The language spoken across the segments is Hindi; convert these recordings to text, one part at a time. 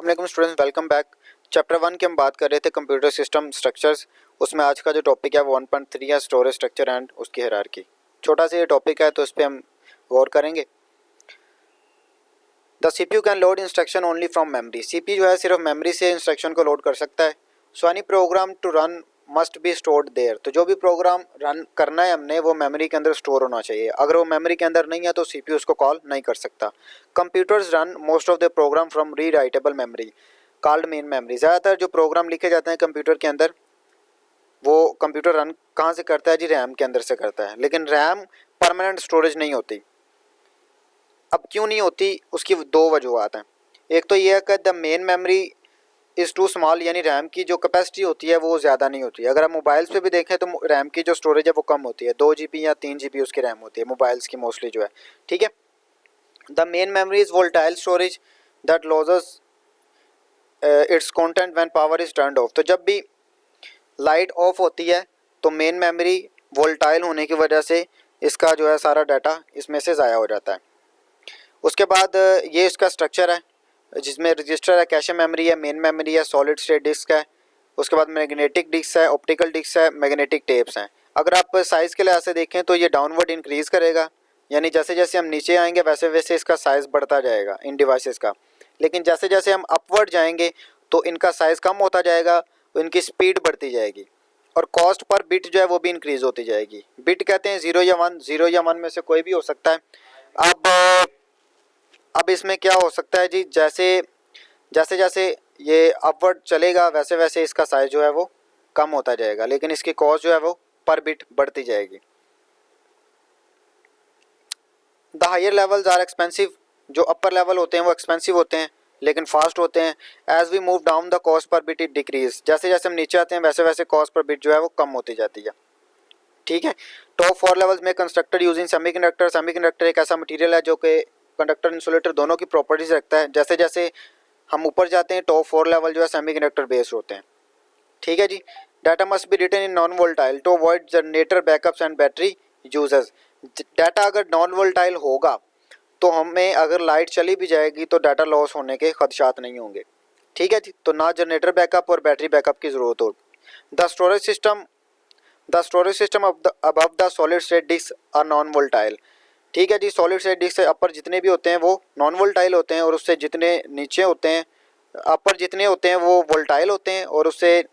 वालेकुम स्टूडेंट्स, वेलकम बैक। चैप्टर 1 की हम बात कर रहे थे कंप्यूटर सिस्टम स्ट्रक्चर्स। उसमें आज का जो टॉपिक है वो 1.3 है स्टोरेज स्ट्रक्चर एंड उसकी हायरार्की। छोटा सा ये टॉपिक है तो इस पर हम गौर करेंगे। The CPU can load instruction only from memory. CPU जो है सिर्फ मेमोरी से इंस्ट्रक्शन को लोड कर सकता है। So any program to run must be stored there. तो जो भी प्रोग्राम रन करना है हमने वो मेमोरी के अंदर स्टोर होना चाहिए। अगर वो मेमोरी के अंदर नहीं है तो सीपीयू उसको कॉल नहीं कर सकता। Computers run most of the program from rewritable memory called main memory. ज़्यादातर जो प्रोग्राम लिखे जाते हैं कंप्यूटर के अंदर वो कंप्यूटर रन कहाँ से करता है जी? रैम के अंदर से करता है। लेकिन रैम परमानेंट स्टोरेज नहीं होती। अब क्यों नहीं होती उसकी दो वजूहत हैं। एक तो ये है कि the main memory is too small, यानी रैम की जो कैपेसिटी होती है वो ज़्यादा नहीं होती है। अगर आप मोबाइल्स पे भी देखें तो रैम की जो स्टोरेज है वो कम होती है, 2 GB या 3 GB उसकी रैम होती है मोबाइल्स की मोस्टली जो है। ठीक है। The main memory is volatile storage that losses it's content when power is turned of. तो जब भी लाइट ऑफ होती है तो मेन मेमोरी वोल्टाइल होने की वजह से इसका जो है सारा डाटा इसमें से ज़ाया हो जाता है। उसके बाद ये इसका स्ट्रक्चर है जिसमें रजिस्टर है, कैशे मेमोरी है, मेन मेमोरी है, सॉलिड स्टेट डिस्क है। उसके बाद मैग्नेटिक डिस्क है, ऑप्टिकल डिस्क है, मैग्नेटिक टेप्स हैं। अगर आप साइज़ के लिहाज से देखें तो ये डाउनवर्ड इंक्रीज़ करेगा, यानी जैसे जैसे हम नीचे आएंगे वैसे वैसे इसका साइज़ बढ़ता जाएगा इन डिवाइसेस का। लेकिन जैसे जैसे हम अपवर्ड जाएंगे तो इनका साइज़ कम होता जाएगा, इनकी स्पीड बढ़ती जाएगी और कॉस्ट पर बिट जो है वो भी इंक्रीज़ होती जाएगी। बिट कहते हैं 0 या 1, 0 या 1 में से कोई भी हो सकता है। अब इसमें क्या हो सकता है जी? जैसे जैसे ये अपवर्ड चलेगा वैसे वैसे इसका साइज जो है वो कम होता जाएगा, लेकिन इसकी कॉस्ट जो है वो पर बिट बढ़ती जाएगी। The higher levels are expensive. जो अपर लेवल होते हैं वो एक्सपेंसिव होते हैं लेकिन फास्ट होते हैं। As we move down the cost per bit it decreases. जैसे जैसे हम नीचे आते हैं वैसे वैसे कॉस्ट पर बिट जो है वो कम होती जाती है। ठीक है। टॉप 4 लेवल्स में कंस्ट्रक्टेड यूजिंग सेमीकंडक्टर। सेमीकंडक्टर एक ऐसा मटेरियल है जो कि कंडक्टर इंसुलेटर दोनों की प्रॉपर्टीज रखता है। जैसे जैसे हम ऊपर जाते हैं टॉप 4 लेवल जो है सेमीकंडक्टर बेस्ड होते हैं। ठीक है जी। Data must be written in non volatile to avoid generator backups and battery users. Data अगर नॉन वोल्टाइल होगा तो हमें अगर लाइट चली भी जाएगी तो डाटा लॉस होने के खदशात नहीं होंगे। ठीक है जी। तो ना जनरेटर बैकअप और बैटरी बैकअप की ज़रूरत होगी। The storage system above the solid state disk are non volatile. ठीक है जी। सॉलिड स्टेट डिस्क से अपर जितने भी होते हैं वो नॉन वोल्टाइल होते हैं और उससे जितने नीचे होते हैं अपर जितने होते हैं वो वोल्टाइल होते हैं और उससे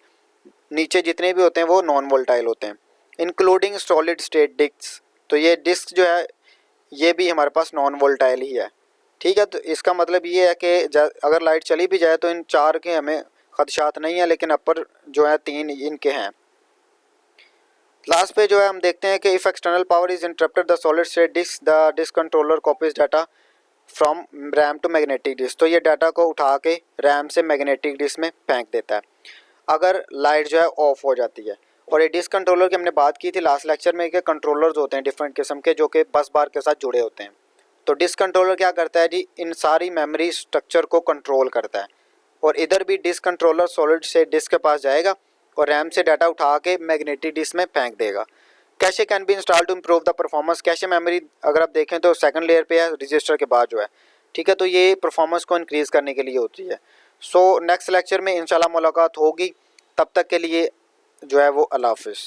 नीचे जितने भी होते हैं वो नॉन वोल्टाइल होते हैं, इंक्लूडिंग सॉलिड स्टेट डिस्क। तो ये डिस्क जो है ये भी हमारे पास नॉन वोल्टाइल ही है। ठीक है। तो इसका मतलब ये है कि अगर लाइट चली भी जाए तो इन 4 के हमें खदशात नहीं है, लेकिन अपर जो है 3 इनके हैं। लास्ट पे जो है हम देखते हैं कि if external power is interrupted the solid state disk the disk controller copies data from RAM to magnetic disk. तो ये डाटा को उठा के रैम से मैग्नेटिक डिस्क में फेंक देता है अगर लाइट जो है ऑफ हो जाती है। और ये डिस्क कंट्रोलर की हमने बात की थी लास्ट लेक्चर में कि कंट्रोलर्स होते हैं डिफरेंट किस्म के जो कि बस बार के साथ जुड़े होते हैं। तो डिस्क कंट्रोलर क्या करता है जी? इन सारी मेमोरी स्ट्रक्चर को कंट्रोल करता है और इधर भी डिस्क कंट्रोलर सॉलिड से डिस्क के पास जाएगा और रैम से डाटा उठा के मैग्नेटिक डिस्क में फेंक देगा। Cache can be install to improve the performance. Cache memory अगर आप देखें तो सेकंड लेयर पे है रजिस्टर के बाद जो है। ठीक है। तो ये परफॉर्मेंस को इंक्रीज़ करने के लिए होती है। सो नेक्स्ट लेक्चर में इंशाल्लाह मुलाकात होगी। तब तक के लिए जो है वो अल्लाह हाफिज़।